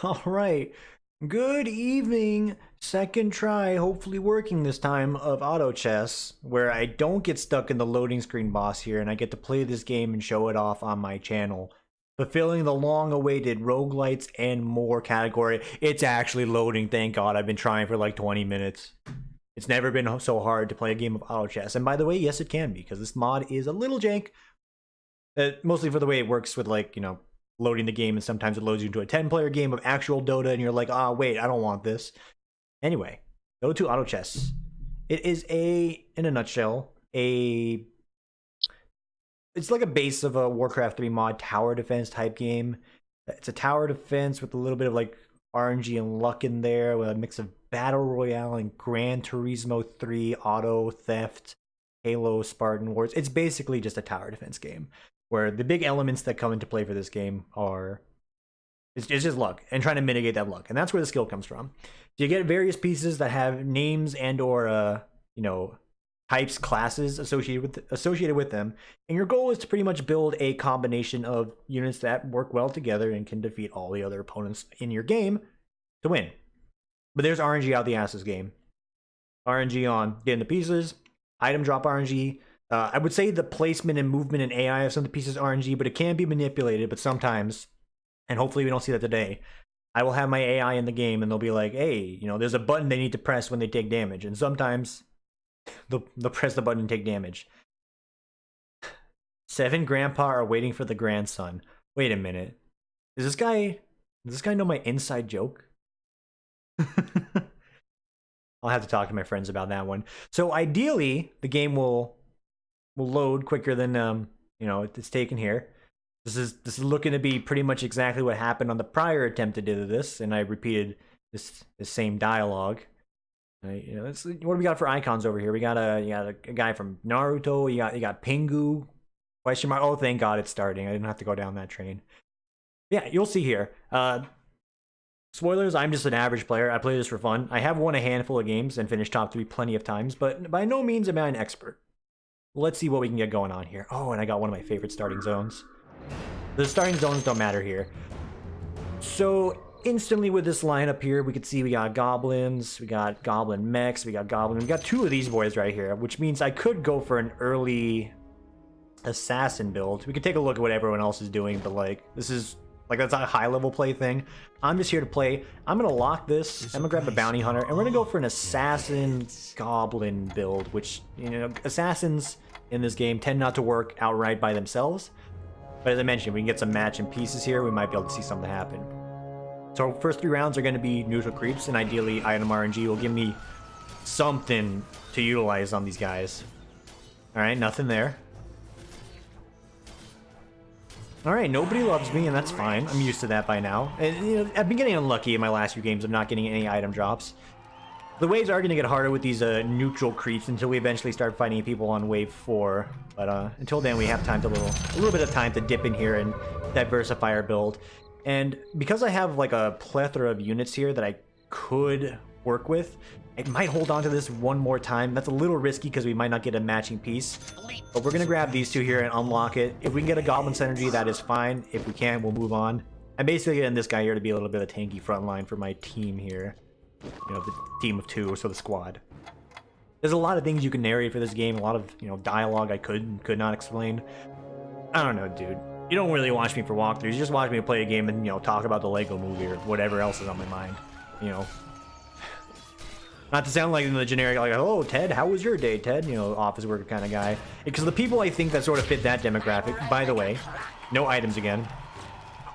All right. Good evening. Second try, hopefully working this time, of auto chess, where I don't get stuck in the loading screen boss here and I get to play this game and show it off on my channel. Fulfilling the long-awaited roguelites and more category. It's actually loading, thank God. I've been trying for like 20 minutes. It's never been so hard to play a game of auto chess. And by the way, yes, it can be, because this mod is a little jank. Mostly for the way it works with, like, loading the game, and sometimes it loads you into a 10-player game of actual Dota, and you're like, ah, wait, I don't want this. Anyway, go to auto chess. It is in a nutshell, it's like a base of a Warcraft 3 mod tower defense type game. It's a tower defense with a little bit of like RNG and luck in there, with a mix of Battle Royale and Gran Turismo 3 auto theft, Halo, Spartan Wars. It's basically just a tower defense game, where the big elements that come into play for this game are it's just luck and trying to mitigate that luck, and that's where the skill comes from. So you get various pieces that have names and or types, classes associated with them, and your goal is to pretty much build a combination of units that work well together and can defeat all the other opponents in your game to win. But there's RNG out the ass this game. RNG on getting the pieces, item drop RNG. I would say the placement and movement and AI of some of the pieces RNG, but it can be manipulated. But sometimes, and hopefully we don't see that today, I will have my AI in the game and they'll be like, hey, there's a button they need to press when they take damage. And sometimes they'll press the button and take damage. 7 grandpa are waiting for the grandson. Wait a minute. Does this guy know my inside joke? I'll have to talk to my friends about that one. So ideally, the game will load quicker than it's taken here. This is looking to be pretty much exactly what happened on the prior attempt to do this, and I repeated this same dialogue. What do we got for icons over here? We got a guy from Naruto. You got Pingu. Question mark. Oh, thank God it's starting. I didn't have to go down that train. Yeah, you'll see here. Spoilers, I'm just an average player. I play this for fun. I have won a handful of games and finished top 3 plenty of times, but by no means am I an expert. Let's see what we can get going on here. Oh, and I got one of my favorite starting zones. The starting zones don't matter here. So instantly with this lineup here, we could see we got goblins, we got goblin mechs, we got 2 of these boys right here, which means I could go for an early assassin build. We could take a look at what everyone else is doing, but that's a high level play thing. I'm just here to play. I'm gonna lock this. I'm gonna grab a bounty hunter, and we're gonna go for an assassin goblin build, which, assassins in this game tend not to work outright by themselves. But as I mentioned, we can get some matching pieces here. We might be able to see something happen. So first 3 rounds are going to be neutral creeps, and ideally item RNG will give me something to utilize on these guys. Alright, nothing there. Alright, nobody loves me, and that's fine. I'm used to that by now. And, I've been getting unlucky in my last few games of not getting any item drops. The waves are going to get harder with these neutral creeps until we eventually start fighting people on wave 4. But until then, we have time to a little bit of time to dip in here and diversify our build. And because I have like a plethora of units here that I could work with, I might hold on to this one more time. That's a little risky because we might not get a matching piece. But we're going to grab these 2 here and unlock it. If we can get a goblin synergy, that is fine. If we can't, we'll move on. I'm basically getting this guy here to be a little bit of a tanky front line for my team here. The team of 2, so the squad. There's a lot of things you can narrate for this game, a lot of, dialogue I could not explain. I don't know, dude. You don't really watch me for walkthroughs, you just watch me play a game and, talk about the Lego movie or whatever else is on my mind, Not to sound like the generic, like, oh, Ted, how was your day, Ted? Office worker kind of guy. Because the people I think that sort of fit that demographic, by the way, no items again,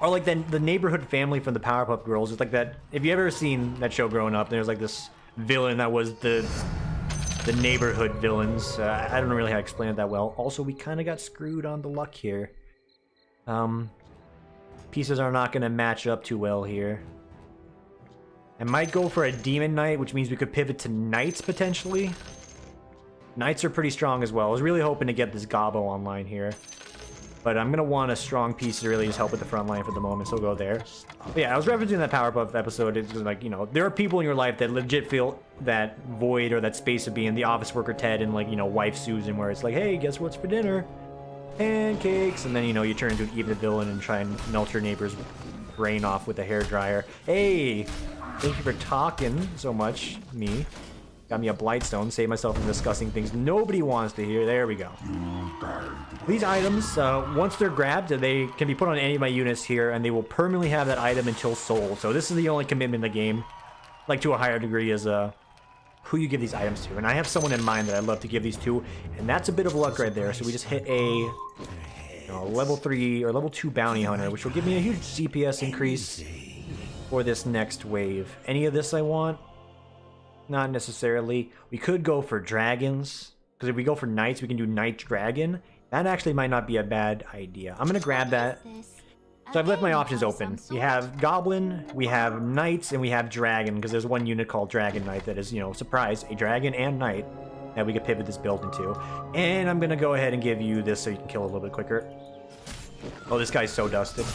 or like the neighborhood family from the Powerpuff Girls. It's like that. If you ever seen that show growing up, there's like this villain that was the neighborhood villains. I don't know really how to explain it that well. Also, we kind of got screwed on the luck here. Pieces are not going to match up too well here. I might go for a Demon Knight, which means we could pivot to Knights potentially. Knights are pretty strong as well. I was really hoping to get this Gobbo online here. But I'm going to want a strong piece to really just help with the front line for the moment, so we'll go there. But yeah, I was referencing that Powerpuff episode. It's just like, there are people in your life that legit feel that void or that space of being the office worker Ted and, like, wife Susan, where it's like, hey, guess what's for dinner? Pancakes. And then, you turn into an evil villain and try and melt your neighbor's brain off with a hairdryer. Hey, thank you for talking so much, me. Got me a Blightstone, save myself from discussing things nobody wants to hear. There we go. These items, once they're grabbed, they can be put on any of my units here, and they will permanently have that item until sold. So this is the only commitment in the game, like to a higher degree, is who you give these items to. And I have someone in mind that I'd love to give these to, and that's a bit of luck right there. So we just hit a level 3 or level 2 bounty hunter, which will give me a huge DPS increase for this next wave. Any of this I want? Not necessarily. We could go for dragons, because if we go for knights, we can do knight dragon. That actually might not be a bad idea. I'm gonna grab that. So I've left my options open. We have goblin, we have knights, and we have dragon, because there's one unit called dragon knight that is, you know, surprise, a dragon and knight that we could pivot this build into. And I'm gonna go ahead and give you this so you can kill a little bit quicker. Oh, this guy's so dusted.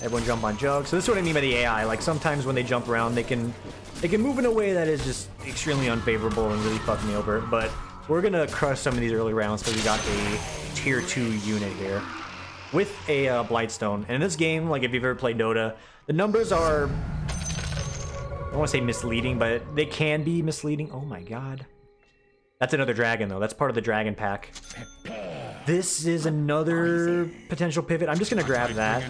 Everyone jump on Jug. So this is what I mean by the AI. Like, sometimes when they jump around, they can move in a way that is just extremely unfavorable and really fuck me over. But we're gonna crush some of these early rounds because we got a tier 2 unit here with a Blightstone. And in this game, like if you've ever played Dota, the numbers are, I don't want to say misleading, but they can be misleading. Oh my god. That's another dragon though. That's part of the dragon pack. This is another potential pivot. I'm just gonna grab that.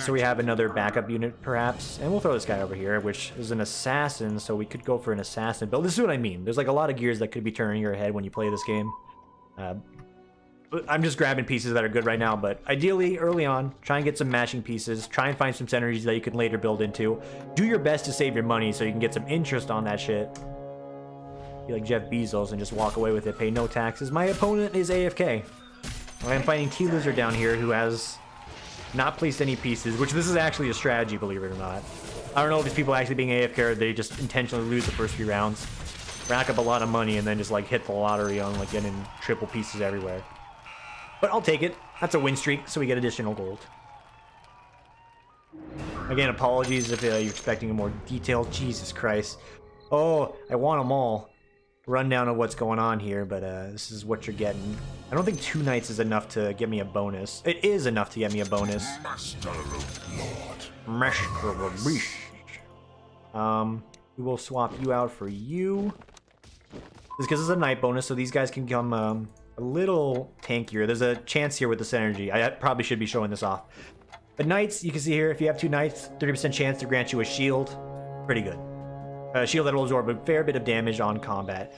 So we have another backup unit perhaps. And we'll throw this guy over here, which is an assassin. So we could go for an assassin build. This is what I mean. There's like a lot of gears that could be turning your head when you play this game. I'm just grabbing pieces that are good right now, but ideally early on, try and get some matching pieces. Try and find some synergies that you can later build into. Do your best to save your money so you can get some interest on that shit. Be like Jeff Bezos and just walk away with it, pay no taxes. My opponent is AFK. I'm fighting T-Lizard down here who has not placed any pieces, which this is actually a strategy, believe it or not. I don't know if it's people actually being AFK or they just intentionally lose the first few rounds, rack up a lot of money, and then just like hit the lottery on like getting triple pieces everywhere. But I'll take it. That's a win streak, so we get additional gold. Again, apologies if you're expecting a more detailed. Jesus Christ. Oh, I want them all. Rundown of what's going on here, but this is what you're getting. I don't think 2 knights is enough to get me a bonus. It is enough to get me a bonus. Master of Lord. We will swap you out for you. This because it's a knight bonus, so these guys can become a little tankier. There's a chance here with the synergy. I probably should be showing this off. But knights, you can see here, if you have 2 knights, 30% chance to grant you a shield. Pretty good. Shield that will absorb a fair bit of damage on combat.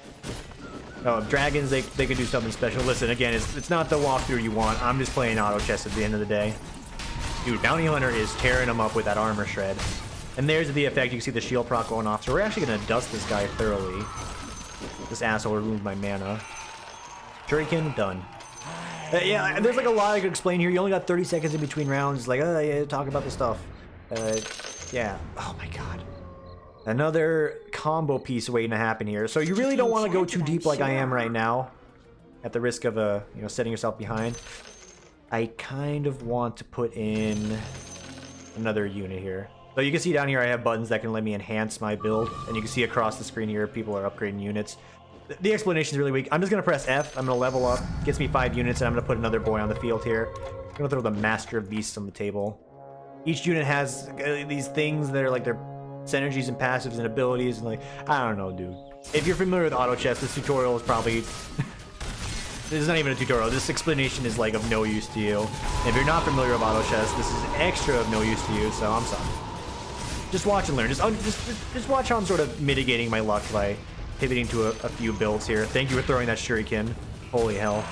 Dragons, they could do something special. Listen, again, it's not the walkthrough you want. I'm just playing auto chess at the end of the day. Dude, Bounty Hunter is tearing them up with that armor shred. And there's the effect. You can see the shield proc going off. So we're actually going to dust this guy thoroughly. This asshole removed my mana. Shuriken, done. Yeah, there's like a lot I could explain here. You only got 30 seconds in between rounds. Like, yeah, talk about the stuff. Yeah. Oh my god. Another combo piece waiting to happen here. So you really don't want to go too deep like I am right now, at the risk of setting yourself behind. I kind of want to put in another unit here. So you can see down here I have buttons that can let me enhance my build, and you can see across the screen here people are upgrading units. The explanation is really weak. I'm just gonna press F. I'm gonna level up. Gets me 5 units, and I'm gonna put another boy on the field here. I'm gonna throw the Master of Beasts on the table. Each unit has these things that are like their synergies and passives and abilities, and like, I don't know, dude. If you're familiar with auto chess, this tutorial is probably this is not even a tutorial. This explanation is like of no use to you. And if you're not familiar with auto chess, this is extra of no use to you, so I'm sorry. Just watch and learn. Just watch how I'm sort of mitigating my luck by pivoting to a few builds here. Thank you for throwing that shuriken. Holy hell.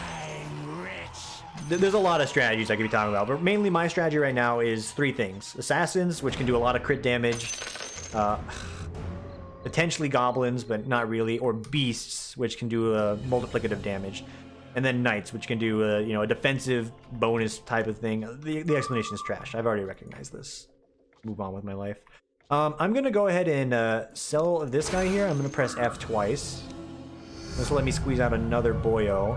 There's a lot of strategies I could be talking about, but mainly my strategy right now is 3 things. Assassins, which can do a lot of crit damage. Potentially goblins, but not really, or beasts, which can do multiplicative damage, and then knights, which can do a defensive bonus type of thing. The explanation is trash. I've already recognized this. Move on with my life. I'm gonna go ahead and sell this guy here. I'm gonna press F twice. This will let me squeeze out another boyo.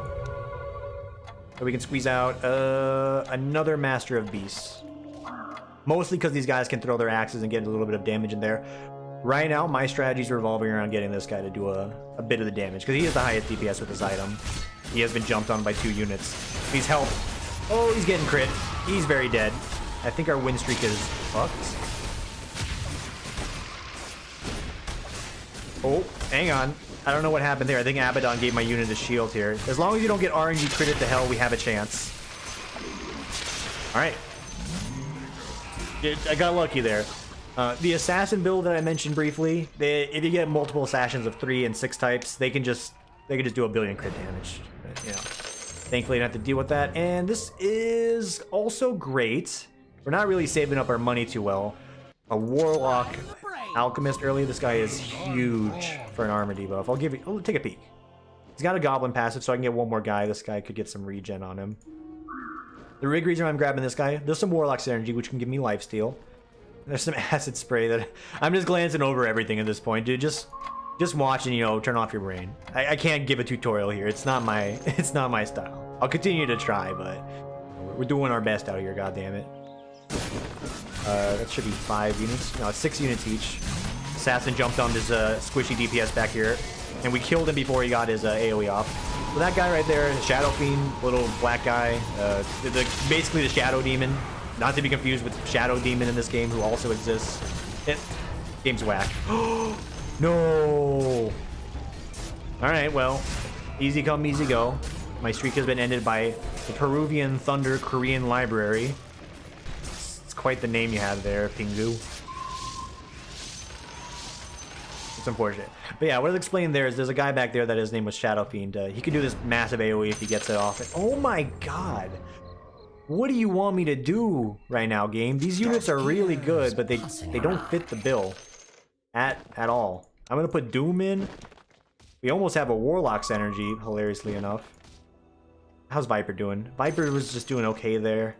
So we can squeeze out another Master of Beasts. Mostly because these guys can throw their axes and get a little bit of damage in there. Right now, my strategy is revolving around getting this guy to do a bit of the damage, because he has the highest DPS with this item. He has been jumped on by 2 units. He's helped. Oh, he's getting crit. He's very dead. I think our win streak is fucked. Oh, hang on. I don't know what happened there. I think Abaddon gave my unit a shield here. As long as you don't get RNG critted to hell, we have a chance. Alright. I got lucky there. The assassin build that I mentioned briefly, if you get multiple assassins of 3 and 6 types, they can just do a billion crit damage. But, you know, thankfully I don't have to deal with that. And this is also great. We're not really saving up our money too well. A warlock alchemist early. This guy is huge for an armor debuff. I'll take a peek. He's got a goblin passive, so I can get one more guy. This guy could get some regen on him. The rig reason I'm grabbing this guy, there's some warlock synergy, which can give me lifesteal. There's some acid spray that I'm just glancing over everything at this point, dude. Just watch and, you know, turn off your brain. I can't give a tutorial here. It's not my style. I'll continue to try, but we're doing our best out here. God damn it. That should be 5 units. No, it's 6 units each. Assassin jumped on this squishy DPS back here, and we killed him before he got his AoE off. So that guy right there, Shadow Fiend, little black guy, basically the Shadow Demon. Not to be confused with Shadow Demon in this game, who also exists. Game's whack. No! Alright, well, easy come, easy go. My streak has been ended by the Peruvian Thunder Korean Library. It's quite the name you have there, Pingu. It's unfortunate. But yeah, what I was explaining there is there's a guy back there that his name was Shadow Fiend. He can do this massive AoE if he gets it off. And, oh my god! What do you want me to do right now, game? These units are really good, but they don't fit the bill at all. I'm gonna put Doom in. We almost have a Warlock's energy, hilariously enough. How's Viper doing? Viper was just doing okay there.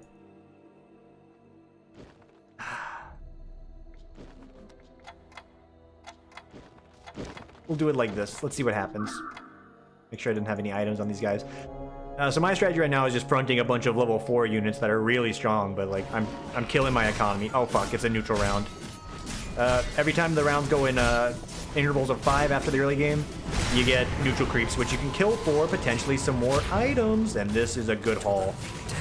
We'll do it like this. Let's see what happens. Make sure I didn't have any items on these guys. So my strategy right now is just fronting a bunch of level 4 units that are really strong, but like I'm killing my economy. Oh fuck, it's a neutral round. Every time the rounds go in intervals of 5 after the early game, you get neutral creeps, which you can kill for potentially some more items, and this is a good haul.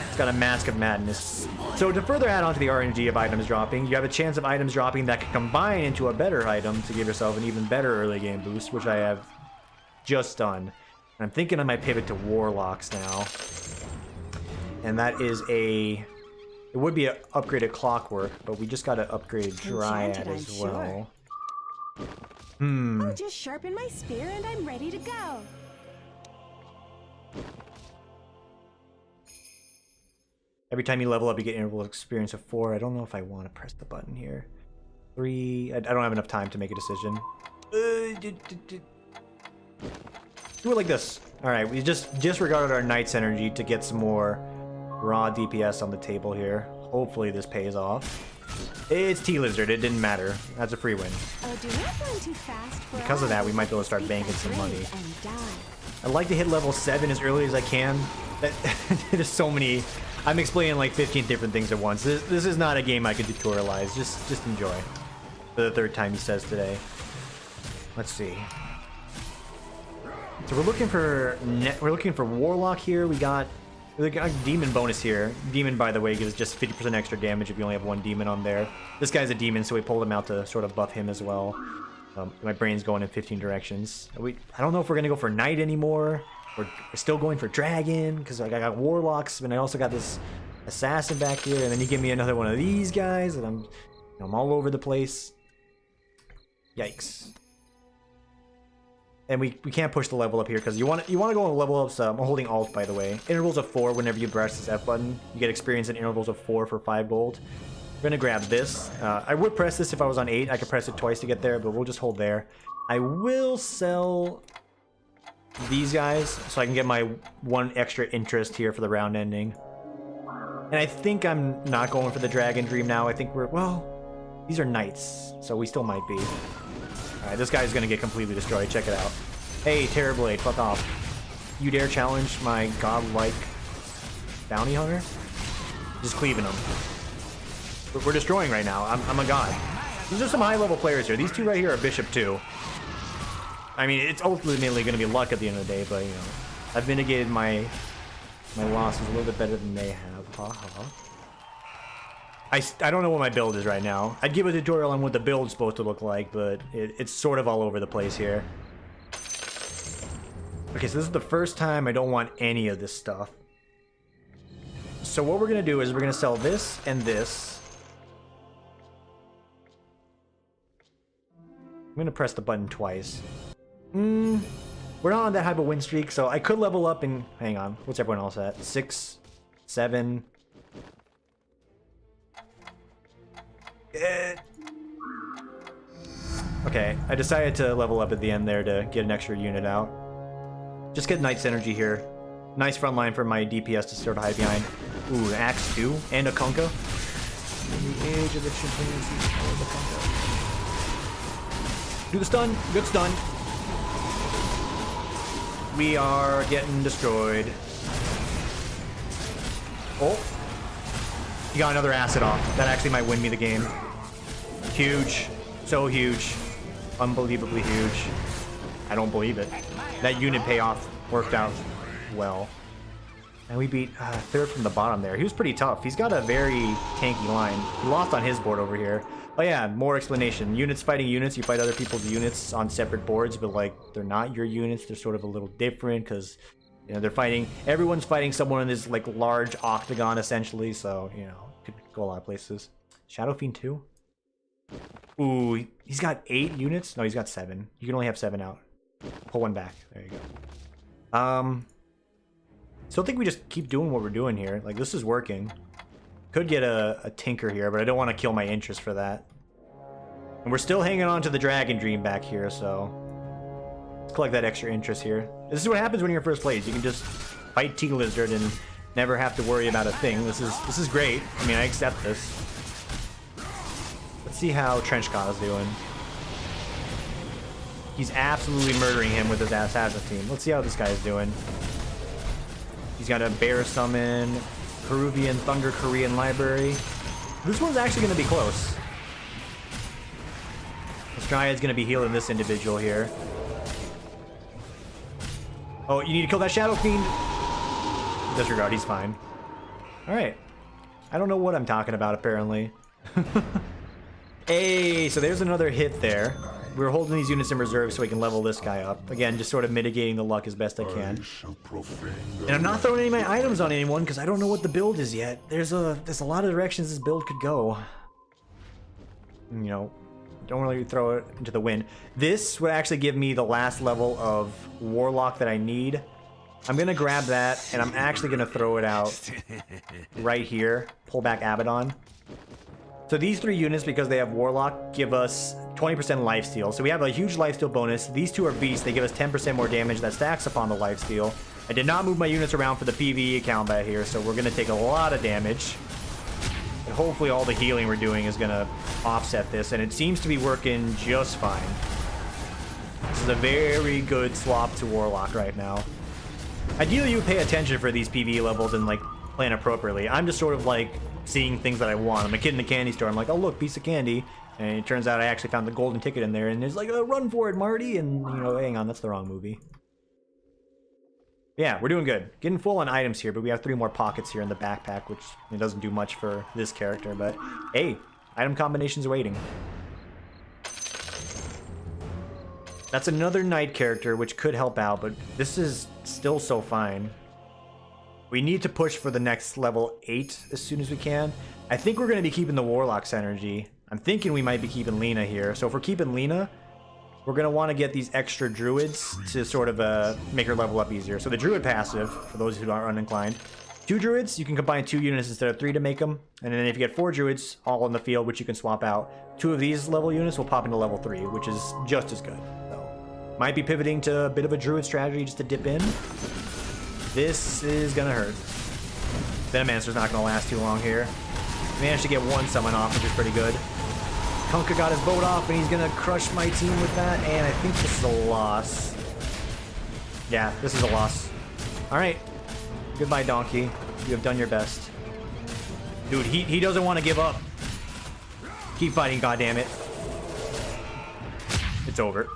It's got a Mask of Madness. So to further add on to the RNG of items dropping, you have a chance of items dropping that can combine into a better item to give yourself an even better early game boost, which I have just done. I'm thinking I might pivot to Warlocks now. And that is it would be an upgraded Clockwork, but we just got to upgrade Dryad as well. I'll just sharpen my spear and I'm ready to go. Every time you level up, you get interval experience of 4. I don't know if I want to press the button here. 3. I don't have enough time to make a decision. Do it like this. Alright, we just disregarded our Knight's energy to get some more raw DPS on the table here. Hopefully this pays off. It's T-Lizard, it didn't matter. That's a free win. Oh, do not run too fast for because of that, we might be able to start banking some money. I'd like to hit level 7 as early as I can. There's so many... I'm explaining like 15 different things at once. This is not a game I could tutorialize. Just enjoy. For the 3rd time he says today. Let's see. So we're looking for Warlock here. We got Demon bonus here. Demon, by the way, gives just 50% extra damage if you only have 1 Demon on there. This guy's a Demon, so we pulled him out to sort of buff him as well. My brain's going in 15 directions. I don't know if we're gonna go for Knight anymore. We're still going for Dragon because I got Warlocks, and I also got this Assassin back here, and then you give me another one of these guys, and I'm all over the place. Yikes. And we can't push the level up here because you want to go on level ups. I'm holding Alt, by the way. Intervals of 4 whenever you press this F button. You get experience in intervals of 4 for 5 gold. We're gonna grab this. I would press this if I was on 8. I could press it twice to get there, but we'll just hold there. I will sell these guys so I can get my 1 extra interest here for the round ending. And I think I'm not going for the Dragon Dream now. I think these are Knights, so we still might be. Alright, this guy's gonna get completely destroyed. Check it out. Hey, Terrorblade, fuck off. You dare challenge my godlike bounty hunter? Just cleaving him. We're destroying right now. I'm a god. These are some high-level players here. These two right here are Bishop 2. I mean, it's ultimately gonna be luck at the end of the day, but, you know, I've mitigated my losses a little bit better than they have. Ha ha. I don't know what my build is right now. I'd give a tutorial on what the build's supposed to look like, but it's sort of all over the place here. Okay, so this is the first time I don't want any of this stuff. So what we're going to do is we're going to sell this and this. I'm going to press the button twice. We're not on that high of a win streak, so I could level up and... Hang on, what's everyone else at? 6, 7... Okay, I decided to level up at the end there to get an extra unit out. Just get Knight synergy here. Nice front line for my DPS to sort of hide behind. Ooh, Axe 2 and a Kunkka. In the age of the chimpanzees, the Kunkka. Do the stun. Good stun. We are getting destroyed. Oh. He got another acid off. That actually might win me the game. Huge. So huge. Unbelievably huge. I don't believe it. That unit payoff worked out well. And we beat third from the bottom there. He was pretty tough. He's got a very tanky line. He lost on his board over here. Oh yeah, more explanation. Units fighting units. You fight other people's units on separate boards, but like they're not your units. They're sort of a little different because you know they're fighting. Everyone's fighting someone in this like large octagon essentially. So you know could go a lot of places. Shadow Fiend 2. Ooh, he's got 8 units. No, he's got 7. You can only have 7 out. Pull one back. There you go. Still think we just keep doing what we're doing here. Like, this is working. Could get a Tinker here, but I don't want to kill my interest for that. And we're still hanging on to the Dragon Dream back here, so... Let's collect that extra interest here. This is what happens when you're first place. You can just fight T-Lizard and never have to worry about a thing. This is great. I mean, I accept this. Let's see how Trenchcoat is doing. He's absolutely murdering him with his assassin team. Let's see how this guy is doing. He's got a Bear Summon, Peruvian Thunder Korean Library. This one's actually going to be close. This Dryad's going to be healing this individual here. Oh, you need to kill that Shadow Fiend. Disregard, he's fine. Alright. I don't know what I'm talking about, apparently. Hey, so there's another hit there. We're holding these units in reserve so we can level this guy up. Again, just sort of mitigating the luck as best I can. And I'm not throwing any of my items on anyone because I don't know what the build is yet. There's a lot of directions this build could go. You know, don't really throw it into the wind. This would actually give me the last level of Warlock that I need. I'm going to grab that, and I'm actually going to throw it out right here. Pull back Abaddon. So these 3 units, because they have Warlock, give us 20% lifesteal. So we have a huge lifesteal bonus. These 2 are beasts. They give us 10% more damage that stacks upon the lifesteal. I did not move my units around for the PvE combat here, so we're going to take a lot of damage. And hopefully all the healing we're doing is going to offset this, and it seems to be working just fine. This is a very good swap to Warlock right now. Ideally, you would pay attention for these PvE levels and like plan appropriately. I'm just sort of like seeing things that I want. I'm a kid in the candy store. I'm like, oh look, piece of candy. And it turns out I actually found the golden ticket in there, and it's like, oh, run for it, Marty. And you know, hang on, that's the wrong movie. Yeah, we're doing good. Getting full on items here, but we have 3 more pockets here in the backpack, which it doesn't do much for this character. But hey, item combinations waiting. That's another knight character, which could help out, but this is still so fine. We need to push for the next level 8 as soon as we can. I think we're going to be keeping the Warlock synergy. I'm thinking we might be keeping Lena here. So if we're keeping Lena, we're going to want to get these extra druids to sort of make her level up easier. So the druid passive, for those who are uninclined, 2 druids, you can combine 2 units instead of 3 to make them. And then if you get 4 druids all in the field, which you can swap out, 2 of these level units will pop into level 3, which is just as good. So might be pivoting to a bit of a druid strategy just to dip in. This is gonna hurt. Venomancer's not gonna last too long here. Managed to get 1 summon off, which is pretty good. Kunkka got his boat off, and he's gonna crush my team with that, and I think this is a loss. Yeah, this is a loss. Alright. Goodbye, Donkey. You have done your best. Dude, he doesn't want to give up. Keep fighting, goddammit. It's over.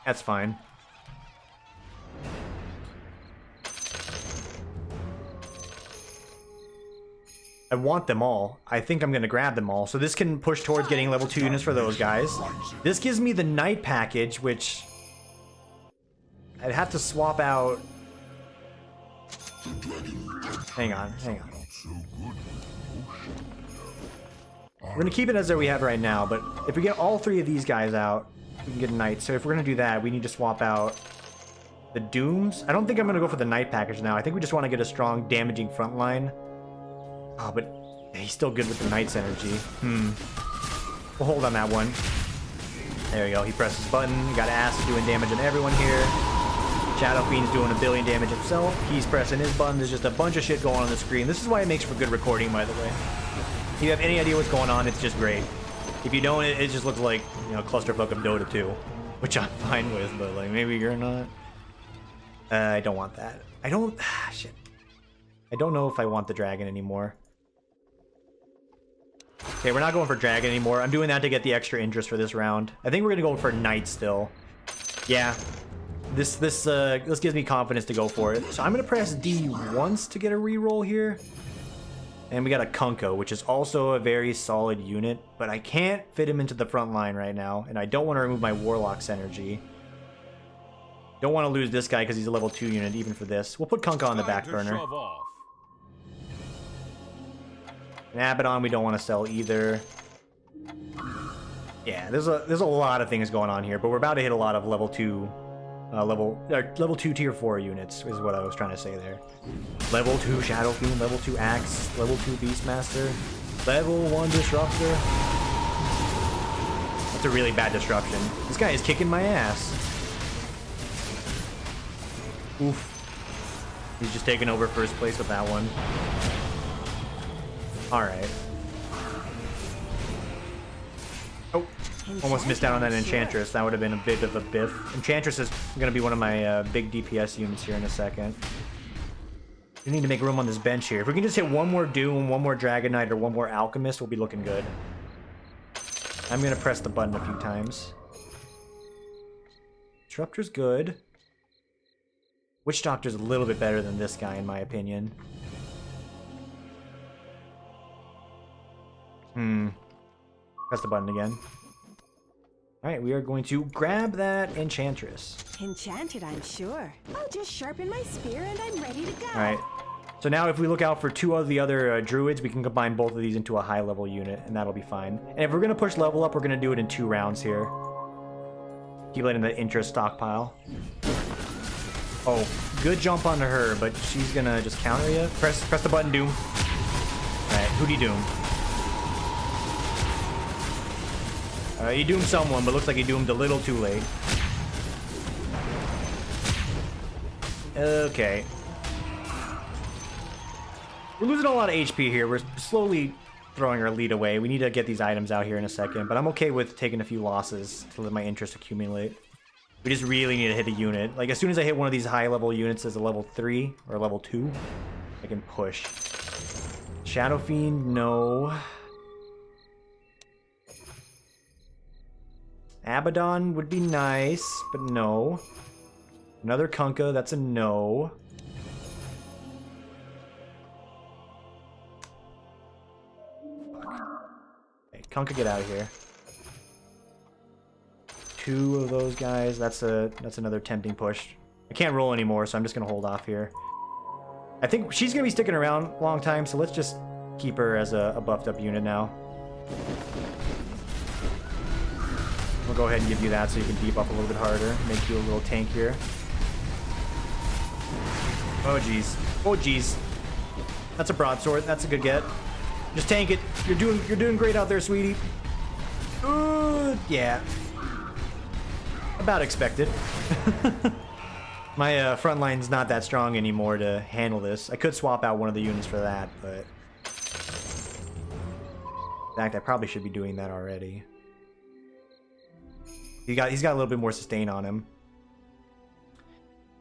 That's fine. I want them all. I think I'm gonna grab them all. So this can push towards getting level 2 units for those guys. This gives me the Knight package, which I'd have to swap out. Hang on. We're gonna keep it as though we have right now, but if we get all 3 of these guys out, we can get a Knight. So if we're gonna do that, we need to swap out the Dooms. I don't think I'm gonna go for the Knight package now. I think we just want to get a strong, damaging front line. Oh, but he's still good with the Knight's energy. We'll hold on that one. There we go. He presses the button. Got Acid doing damage on everyone here. Shadow Fiend's doing 1 billion damage himself. He's pressing his button. There's just a bunch of shit going on the screen. This is why it makes for good recording, by the way. If you have any idea what's going on, it's just great. If you don't, it just looks like, you know, clusterfuck of Dota 2, which I'm fine with, but like maybe you're not. I don't want that. I don't. Shit. I don't know if I want the dragon anymore. Okay, we're not going for dragon anymore. I'm doing that to get the extra interest for this round. I think we're gonna go for Knight still. Yeah. This gives me confidence to go for it. So I'm gonna press D once to get a reroll here. And we got a Kunko, which is also a very solid unit, but I can't fit him into the front line right now, and I don't want to remove my Warlock's energy. Don't want to lose this guy because he's a level 2 unit, even for this. We'll put Kunko on the back burner. And Abaddon we don't want to sell either. Yeah, there's a lot of things going on here, but we're about to hit a lot of level 2 level 2 tier 4 units is what I was trying to say there. Level 2 Shadow Fiend, level 2 Axe, level 2 Beastmaster, level 1 Disruptor. That's a really bad disruption. This guy is kicking my ass. Oof. He's just taking over first place with that one. Alright. Oh, almost missed out on that Enchantress. That would have been a bit of a biff. Enchantress is going to be one of my big DPS units here in a second. We need to make room on this bench here. If we can just hit one more Doom, one more Dragon Knight, or one more Alchemist, we'll be looking good. I'm going to press the button a few times. Disruptor's good. Witch Doctor's a little bit better than this guy, in my opinion. Press the button again. Alright, we are going to grab that Enchantress. Enchanted, I'm sure. I'll just sharpen my spear and I'm ready to go. Alright. So now if we look out for 2 of the other druids, we can combine both of these into a high level unit, and that'll be fine. And if we're going to push level up, we're going to do it in 2 rounds here. Keep letting the interest stockpile. Oh, good jump onto her, but she's going to just counter you. Press the button, Doom. Alright, who'd he doom? He doomed someone, but looks like he doomed a little too late. Okay. We're losing a lot of HP here. We're slowly throwing our lead away. We need to get these items out here in a second, but I'm okay with taking a few losses to let my interest accumulate. We just really need to hit a unit. Like, as soon as I hit one of these high-level units as a level 3 or level 2, I can push. Shadow Fiend, no. Abaddon would be nice, but no. Another Kunkka, that's a no. Okay, Kunkka, get out of here. 2 of those guys, that's another tempting push. I can't roll anymore, so I'm just gonna hold off here. I think she's gonna be sticking around a long time, so let's just keep her as a buffed up unit now. We'll go ahead and give you that so you can debuff a little bit harder, make you a little tankier. Oh jeez. Oh jeez. That's a broadsword. That's a good get. Just tank it. You're doing great out there, sweetie. Yeah. About expected. My front line's not that strong anymore to handle this. I could swap out one of the units for that, but in fact, I probably should be doing that already. He's got a little bit more sustain on him.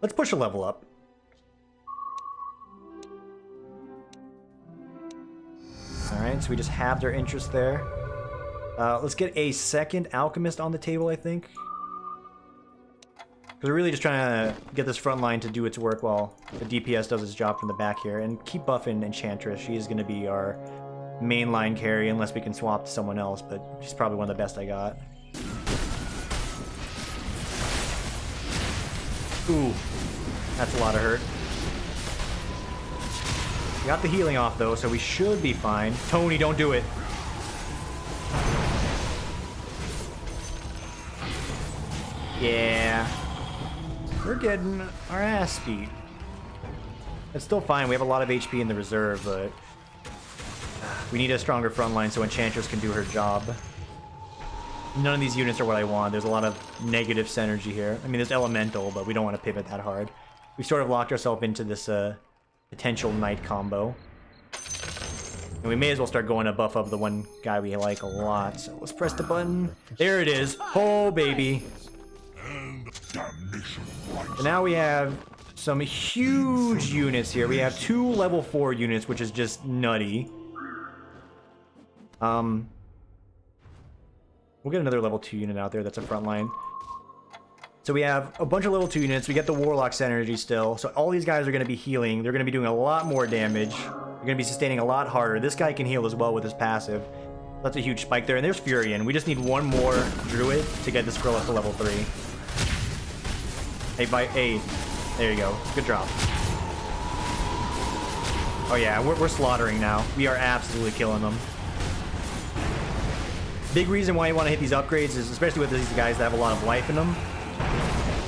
Let's push a level up. Alright, so we just halved our interest there. Let's get a second Alchemist on the table, I think. Because we're really just trying to get this front line to do its work while the DPS does its job from the back here. And keep buffing Enchantress. She is going to be our main line carry unless we can swap to someone else. But she's probably one of the best I got. Ooh, that's a lot of hurt. We got the healing off though, so we should be fine. Tony, don't do it. Yeah. We're getting our ass beat. It's still fine. We have a lot of HP in the reserve, but we need a stronger front line so Enchantress can do her job. None of these units are what I want. There's a lot of negative synergy here. I mean, there's elemental, but we don't want to pivot that hard. We've sort of locked ourselves into this potential knight combo. And we may as well start going to buff up the one guy we like a lot. So let's press the button. There it is. Oh, baby. So now we have some huge units here. We have 2 level 4 units, which is just nutty. We'll get another level 2 unit out there that's a front line. So we have a bunch of level 2 units. We get the Warlock synergy still. So all these guys are going to be healing. They're going to be doing a lot more damage. They're going to be sustaining a lot harder. This guy can heal as well with his passive. That's a huge spike there. And there's Furion. We just need one more Druid to get this girl up to level 3. Hey, there you go. Good drop. Oh yeah, we're slaughtering now. We are absolutely killing them. Big reason why you want to hit these upgrades is especially with these guys that have a lot of life in them.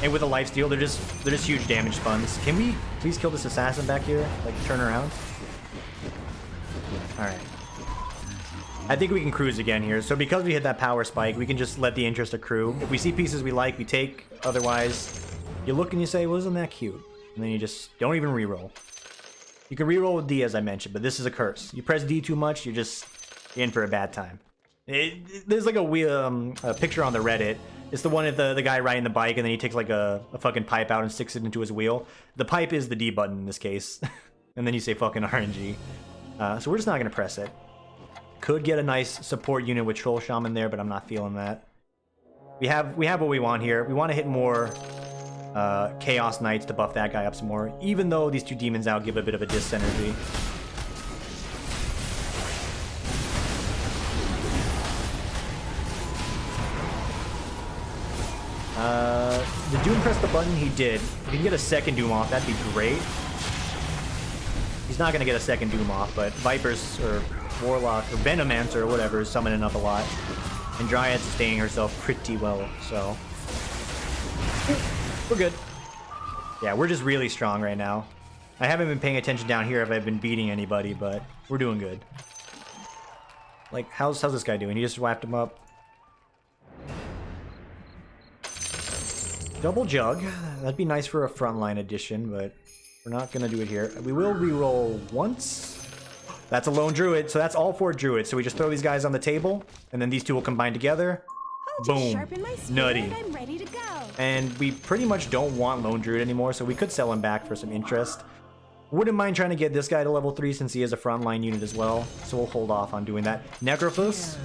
And with a lifesteal, they're just huge damage spuns. Can we please kill this assassin back here? Like, turn around? Alright. I think we can cruise again here. So because we hit that power spike, we can just let the interest accrue. If we see pieces we like, we take. Otherwise, you look and you say, well, isn't that cute? And then you just don't even reroll. You can reroll with D, as I mentioned, but this is a curse. You press D too much, you're just in for a bad time. There's like a picture on the Reddit. It's the one of the guy riding the bike and then he takes like a fucking pipe out and sticks it into his wheel. The pipe is the D button in this case. And then you say fucking RNG. So we're just not going to press it. Could get a nice support unit with Troll Shaman there, but I'm not feeling that. We have what we want here. We want to hit more Chaos Knights to buff that guy up some more. Even though these 2 demons out give a bit of a dis-synergy. Did Doom press the button? He did. If he can get a second Doom off, that'd be great. He's not going to get a second Doom off, but Vipers or Warlock or Venomancer or whatever is summoning up a lot. And Dryad's sustaining herself pretty well, so... we're good. Yeah, we're just really strong right now. I haven't been paying attention down here if I've been beating anybody, but we're doing good. Like, how's this guy doing? He just whacked him up. Double Jug. That'd be nice for a frontline addition, but we're not going to do it here. We will reroll once. That's a lone Druid, so that's all 4 Druids. So we just throw these guys on the table, and then these 2 will combine together. Boom. Nutty. And I'm ready to go. And we pretty much don't want lone Druid anymore, so we could sell him back for some interest. Wouldn't mind trying to get this guy to level 3 since he is a frontline unit as well, so we'll hold off on doing that. Necrophos.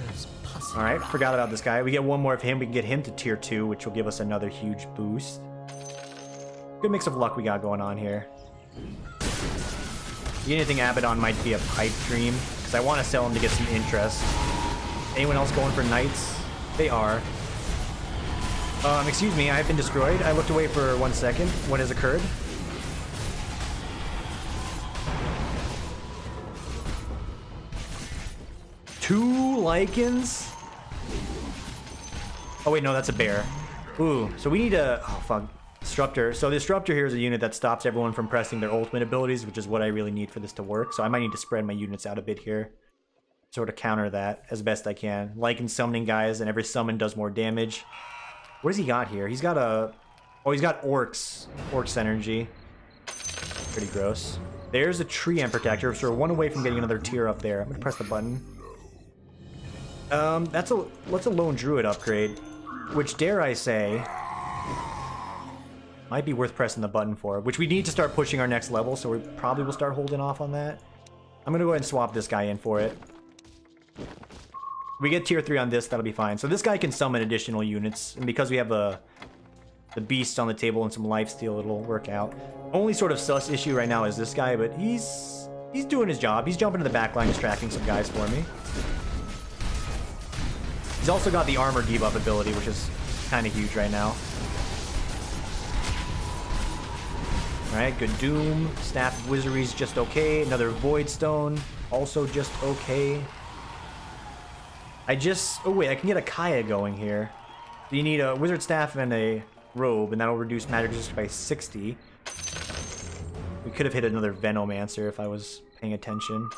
Alright, forgot about this guy. We get one more of him, we can get him to tier 2, which will give us another huge boost. Good mix of luck we got going on here. The only thing Abaddon might be a pipe dream, because I want to sell him to get some interest. Anyone else going for knights? They are. Excuse me, I've been destroyed. I looked away for 1 second. What has occurred? Two Lycans? Oh wait, no, that's a bear. Ooh, so we need a... oh, fuck. Disruptor. So the Disruptor here is a unit that stops everyone from pressing their ultimate abilities, which is what I really need for this to work. So I might need to spread my units out a bit here. Sort of counter that as best I can. Lycan summoning guys, and every summon does more damage. What does he got here? He's got a... oh, he's got Orcs. Orcs energy. Pretty gross. There's a Tree End Protector, so we're 1 away from getting another tier up there. I'm gonna press the button. That's a lone Druid upgrade, which, dare I say, might be worth pressing the button for, which we need to start pushing our next level, so we probably will start holding off on that. I'm gonna go ahead and swap this guy in for it. We get tier 3 on this, that'll be fine. So this guy can summon additional units, and because we have a the beasts on the table and some lifesteal, it'll work out. Only sort of sus issue right now is this guy, but he's doing his job. He's jumping to the back line, distracting some guys for me. He's also got the armor debuff ability, which is kind of huge right now. Alright, good Doom. Staff of Wizardry's just okay. Another Void Stone, also just okay. Oh wait, I can get a Kaya going here. So you need a Wizard Staff and a Robe, and that'll reduce magic resist by 60. We could have hit another Venomancer if I was paying attention.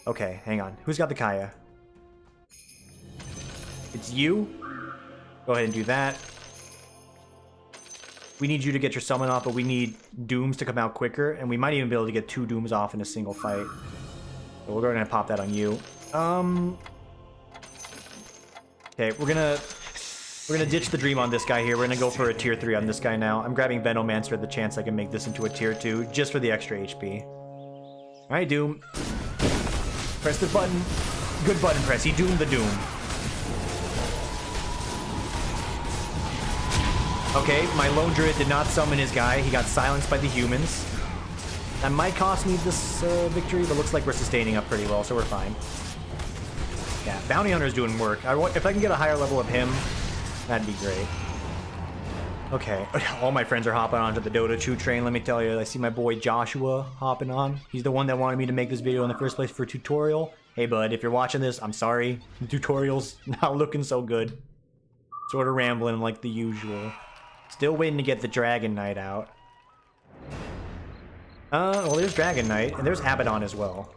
Okay, hang on. Who's got the Kaya? It's you? Go ahead and do that. We need you to get your summon off, but we need Dooms to come out quicker, and we might even be able to get 2 Dooms off in a single fight. So we're going to pop that on you. Okay, we're gonna ditch the dream on this guy here. We're gonna go for a tier 3 on this guy now. I'm grabbing Venomancer at the chance I can make this into a tier 2, just for the extra HP. Alright, Doom. Press the button. Good button press. He doomed the Doom. Okay, my Lone Druid did not summon his guy. He got silenced by the humans. That might cost me this victory, but looks like we're sustaining up pretty well, so we're fine. Yeah, Bounty Hunter's doing work. If I can get a higher level of him, that'd be great. Okay, all my friends are hopping onto the Dota 2 train, let me tell you. I see my boy Joshua hopping on. He's the one that wanted me to make this video in the first place for a tutorial. Hey bud, if you're watching this, I'm sorry. The tutorial's not looking so good. Sort of rambling like the usual. Still waiting to get the Dragon Knight out. Well, there's Dragon Knight, and there's Abaddon as well.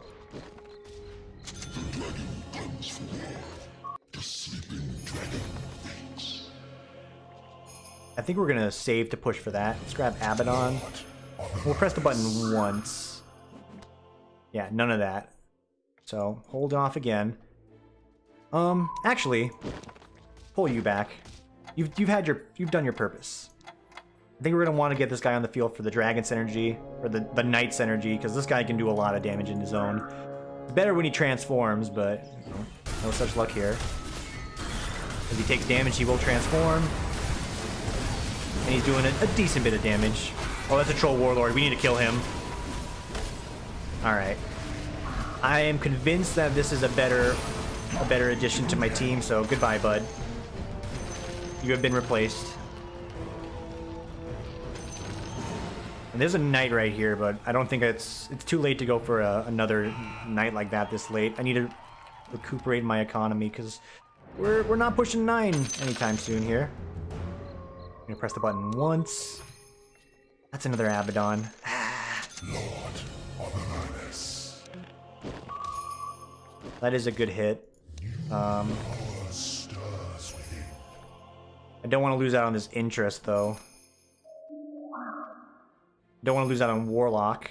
I think we're gonna save to push for that. Let's grab Abaddon. We'll press the button once. Yeah, none of that. So, hold off again. Actually, pull you back. You've done your purpose. I think we're gonna want to get this guy on the field for the Dragon Synergy, or the Knight Synergy, because this guy can do a lot of damage in his own. It's better when he transforms, but you know, no such luck here. If he takes damage, he will transform. And he's doing a decent bit of damage. Oh, that's a Troll Warlord. We need to kill him. Alright. I am convinced that this is a better addition to my team, so goodbye, bud. You have been replaced. And there's a Knight right here, but I don't think it's too late to go for another Knight like that this late. I need to recuperate my economy, because we're not pushing 9 anytime soon here. I'm gonna press the button once. That's another Abaddon. Lord of Awareness. That is a good hit. I don't want to lose out on this interest, though. Don't want to lose out on Warlock.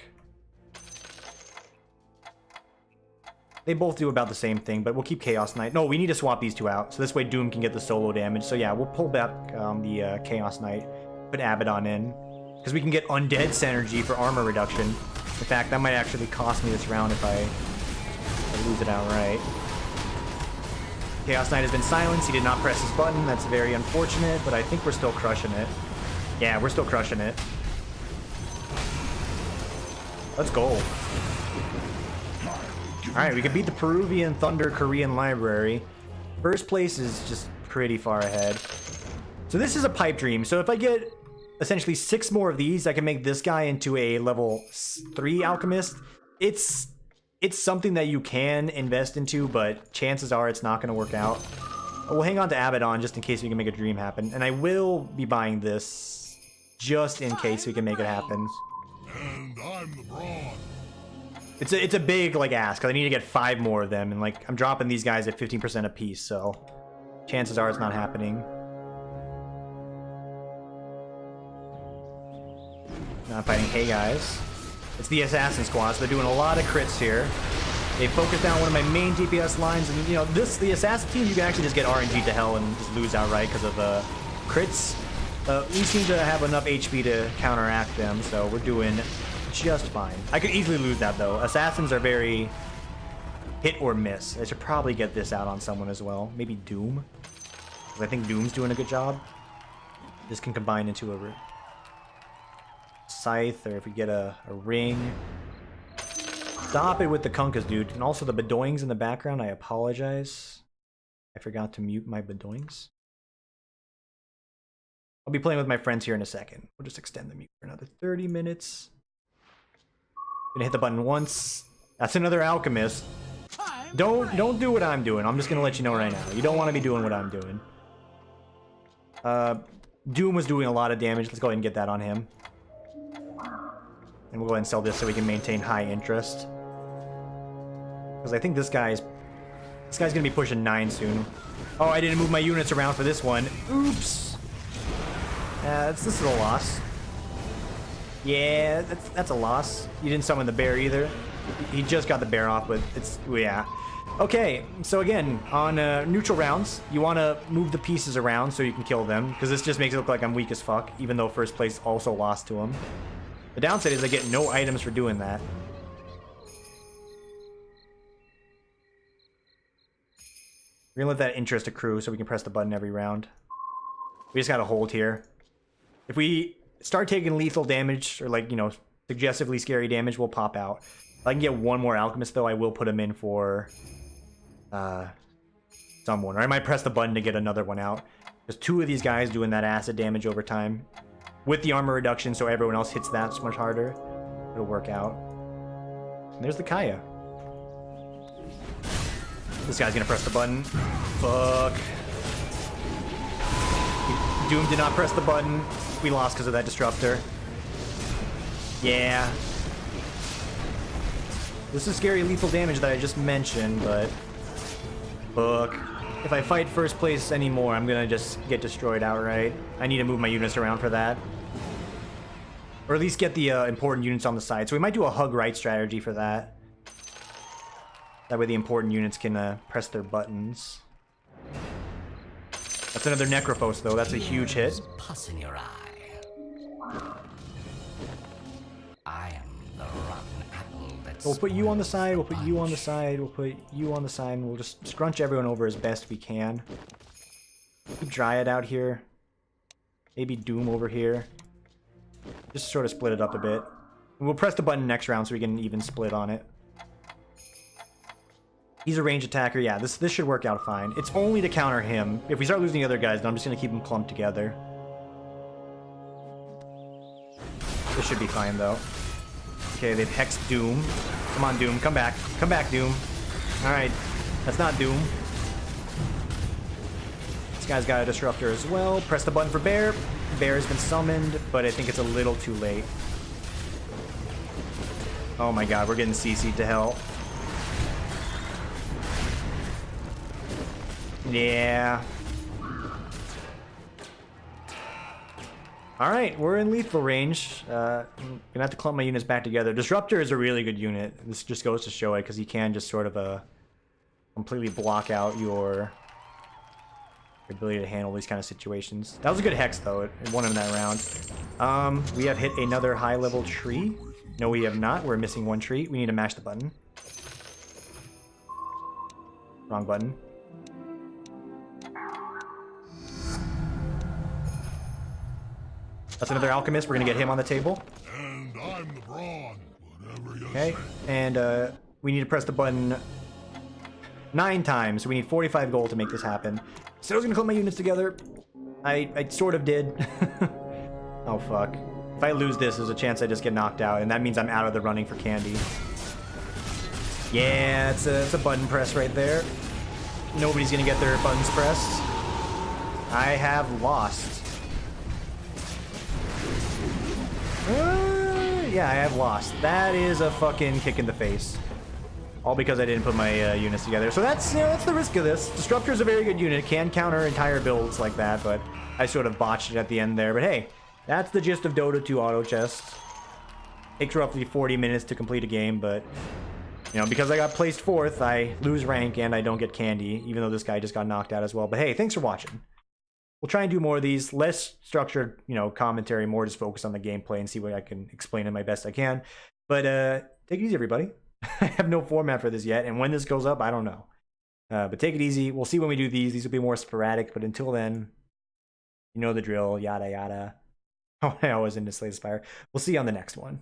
They both do about the same thing, but we'll keep Chaos Knight. No, we need to swap these two out, so this way Doom can get the solo damage. So yeah, we'll pull back the Chaos Knight, put Abaddon in, because we can get Undead Synergy for armor reduction. In fact, that might actually cost me this round if I lose it outright. Chaos Knight has been silenced. He did not press his button. That's very unfortunate, but I think we're still crushing it. Yeah, we're still crushing it. Let's go. Alright, we can beat the Peruvian Thunder Korean Library. First place is just pretty far ahead. So this is a pipe dream. So if I get essentially 6 more of these, I can make this guy into a level 3 alchemist. It's something that you can invest into, but chances are it's not going to work out. We'll hang on to Abaddon just in case we can make a dream happen. And I will be buying this just in case we can make it happen. And I'm the brawn. It's a big like ask, 'cause I need to get 5 more of them, and like I'm dropping these guys at 15% apiece, so chances are it's not happening. Not fighting. Hey guys, it's the Assassin Squad, so they're doing a lot of crits here. They focused down one of my main DPS lines, and you know the Assassin team, you can actually just get RNG to hell and just lose outright because of crits. We seem to have enough HP to counteract them, so we're doing just fine. I could easily lose that though. Assassins are very hit or miss. I should probably get this out on someone as well. Maybe Doom, because I think Doom's doing a good job. This can combine into a scythe, or if we get a ring. Stop it with the kunkas, dude. And also the bedoings in the background, I apologize. I forgot to mute my bedoings. I'll be playing with my friends here in a second. We'll just extend the mute for another 30 minutes. Gonna hit the button once. That's another alchemist. Don't do what I'm doing. I'm just gonna let you know right now. You don't want to be doing what I'm doing. Doom was doing a lot of damage. Let's go ahead and get that on him. And we'll go ahead and sell this so we can maintain high interest. Because I think this guy's gonna be pushing 9 soon. Oh, I didn't move my units around for this one. Oops. This is a loss. Yeah, that's a loss. You didn't summon the bear either. He just got the bear off, but it's, yeah. Okay, so again, on neutral rounds, you want to move the pieces around so you can kill them, because this just makes it look like I'm weak as fuck, even though first place also lost to him. The downside is I get no items for doing that. We're gonna let that interest accrue so we can press the button every round. We just gotta hold here. If we start taking lethal damage, or like, you know, suggestively scary damage, we'll pop out. If I can get one more alchemist though, I will put him in for someone. Or I might press the button to get another one out. There's 2 of these guys doing that acid damage over time. With the armor reduction, so everyone else hits that much harder. It'll work out. And there's the Kaya. This guy's gonna press the button. Fuck. Doom did not press the button. We lost because of that disruptor. Yeah. This is scary lethal damage that I just mentioned, but... Fuck. If I fight first place anymore, I'm gonna just get destroyed outright. I need to move my units around for that. Or at least get the important units on the side. So we might do a hug right strategy for that. That way the important units can press their buttons. That's another Necrophos though, that's a huge hit. Pus in your eye. I am the rotten apple that We'll put you on the side, we'll put you on the side, we'll put you on the side, and we'll just scrunch everyone over as best we can. Keep Dryad out here. Maybe Doom over here. Just sort of split it up a bit. And we'll press the button next round so we can even split on it. He's a range attacker. Yeah, this should work out fine. It's only to counter him. If we start losing the other guys, then I'm just going to keep them clumped together. This should be fine, though. Okay, they've hexed Doom. Come on, Doom. Come back. Come back, Doom. Alright. That's not Doom. This guy's got a disruptor as well. Press the button for Bear. Bear has been summoned, but I think it's a little too late. Oh my god, we're getting CC'd to hell. Yeah. Alright, we're in lethal range. I'm gonna have to clump my units back together. Disruptor is a really good unit. This just goes to show it, because he can just sort of completely block out your ability to handle these kind of situations. That was a good hex, though. It won him that round. We have hit another high-level tree. No, we have not. We're missing 1 tree. We need to mash the button. Wrong button. That's another alchemist. We're gonna get him on the table. And I'm the brawn, whatever you Okay, say. and we need to press the button 9 times. So we need 45 gold to make this happen. So I was gonna clump my units together. I sort of did. Oh fuck. If I lose this, there's a chance I just get knocked out, and that means I'm out of the running for candy. Yeah, it's a button press right there. Nobody's gonna get their buttons pressed. I have lost. Yeah, I have lost. That is a fucking kick in the face. All because I didn't put my units together. So that's, you know, that's the risk of this. Disruptor is a very good unit. Can counter entire builds like that, but I sort of botched it at the end there. But hey, that's the gist of Dota 2 auto chess. Takes roughly 40 minutes to complete a game, but you know, because I got placed 4th, I lose rank and I don't get candy, even though this guy just got knocked out as well. But hey, thanks for watching. We'll try and do more of these, less structured, you know, commentary, more just focus on the gameplay and see what I can explain it my best I can. But take it easy, everybody. I have no format for this yet, and when this goes up, I don't know. But take it easy. We'll see when we do these. These will be more sporadic, but until then, You know the drill, yada yada. Oh, I was into Slay the Spire. We'll see you on the next one.